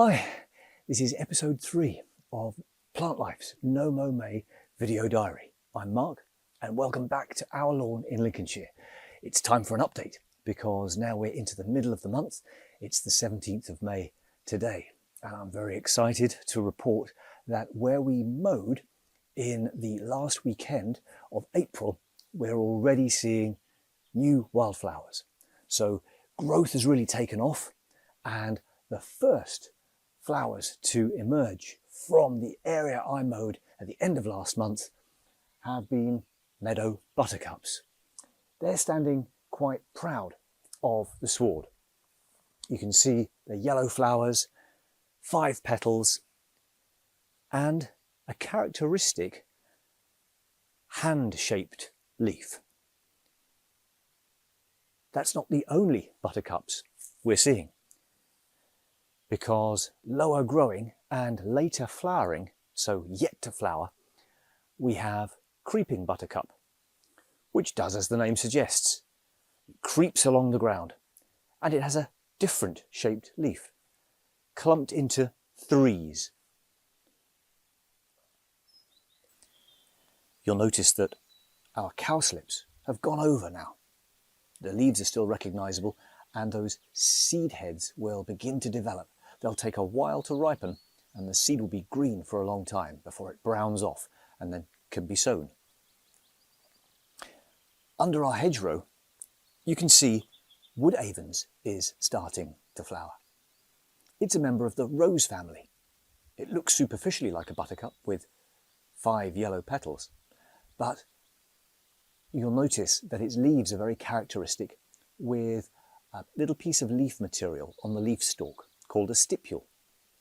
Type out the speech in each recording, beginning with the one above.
Hi, this is episode 3 of Plantlife's No Mow May video diary. I'm Mark and welcome back to our lawn in Lincolnshire. It's time for an update because now we're into the middle of the month. It's the 17th of May today and I'm very excited to report that where we mowed in the last weekend of April, we're already seeing new wildflowers. So growth has really taken off and the first flowers to emerge from the area I mowed at the end of last month have been meadow buttercups. They're standing quite proud of the sward. You can see the yellow flowers, 5 petals, and a characteristic hand-shaped leaf. That's not the only buttercups we're seeing, because lower growing and later flowering, so yet to flower, we have creeping buttercup, which does as the name suggests. It creeps along the ground and it has a different shaped leaf, clumped into threes. You'll notice that our cowslips have gone over now. The leaves are still recognisable and those seed heads will begin to develop. They'll take a while to ripen and the seed will be green for a long time before it browns off and then can be sown. Under our hedgerow, you can see wood avens is starting to flower. It's a member of the rose family. It looks superficially like a buttercup with 5 yellow petals, but you'll notice that its leaves are very characteristic with a little piece of leaf material on the leaf stalk called a stipule,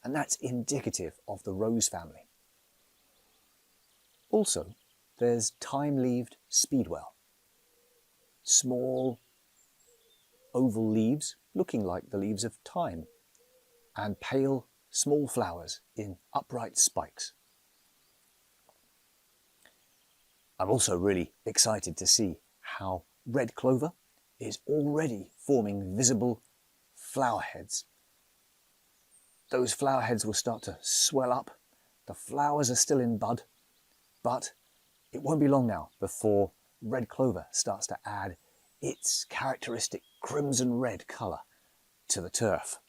and that's indicative of the rose family. Also, there's time-leaved speedwell. Small oval leaves looking like the leaves of thyme and pale small flowers in upright spikes. I'm also really excited to see how red clover is already forming visible flower heads. Those flower heads will start to swell up. The flowers are still in bud, but it won't be long now before red clover starts to add its characteristic crimson red colour to the turf.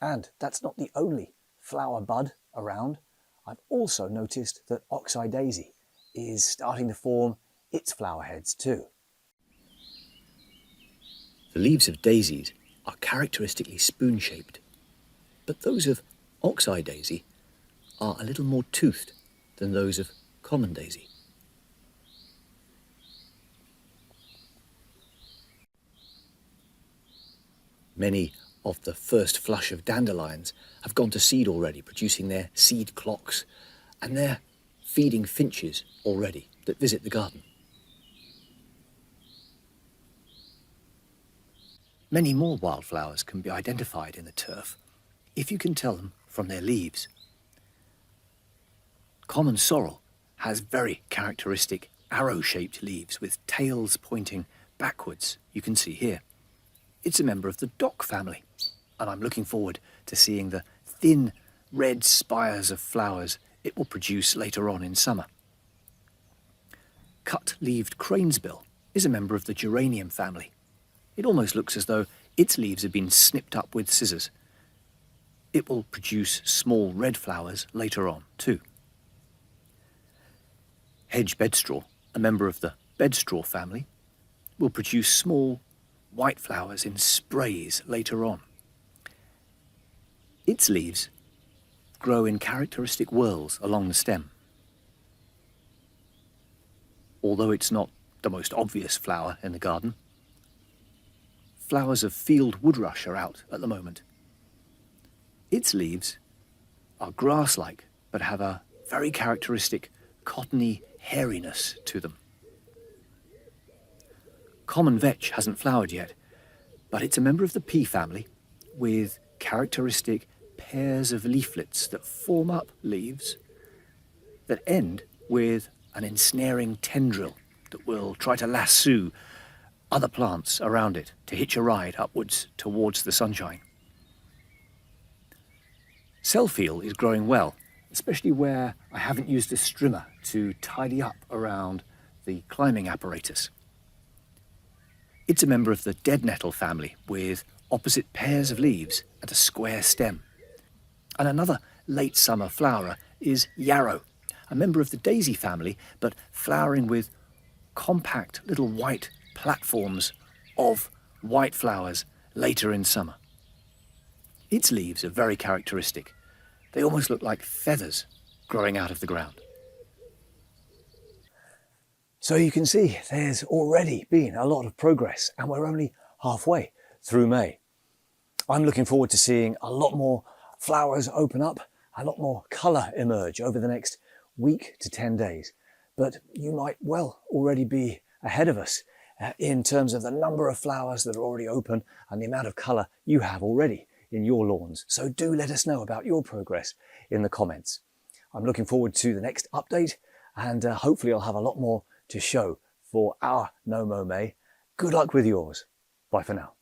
And that's not the only flower bud around. I've also noticed that oxeye daisy is starting to form its flower heads too. The leaves of daisies are characteristically spoon-shaped, but those of oxeye daisy are a little more toothed than those of common daisy. Many of the first flush of dandelions have gone to seed already, producing their seed clocks, and they're feeding finches already that visit the garden. Many more wildflowers can be identified in the turf if you can tell them from their leaves. Common sorrel has very characteristic arrow-shaped leaves with tails pointing backwards, you can see here. It's a member of the dock family, and I'm looking forward to seeing the thin red spires of flowers it will produce later on in summer. Cut-leaved cranesbill is a member of the geranium family. It almost looks as though its leaves have been snipped up with scissors. It will produce small red flowers later on too. Hedge bedstraw, a member of the bedstraw family, will produce small white flowers in sprays later on. Its leaves grow in characteristic whorls along the stem. Although it's not the most obvious flower in the garden, flowers of field woodrush are out at the moment. Its leaves are grass-like, but have a very characteristic cottony hairiness to them. Common vetch hasn't flowered yet, but it's a member of the pea family with characteristic pairs of leaflets that form up leaves that end with an ensnaring tendril that will try to lasso other plants around it to hitch a ride upwards towards the sunshine. Schofield is growing well, especially where I haven't used a strimmer to tidy up around the climbing apparatus. It's a member of the dead nettle family with opposite pairs of leaves and a square stem. And another late summer flowerer is yarrow, a member of the daisy family, but flowering with compact little white platforms of white flowers later in summer. Its leaves are very characteristic. They almost look like feathers growing out of the ground. So you can see there's already been a lot of progress and we're only halfway through May. I'm looking forward to seeing a lot more flowers open up, a lot more colour emerge over the next week to 10 days. But you might well already be ahead of us in terms of the number of flowers that are already open and the amount of colour you have already in your lawns. So do let us know about your progress in the comments. I'm looking forward to the next update and hopefully I'll have a lot more to show for our No Mow May. Good luck with yours. Bye for now.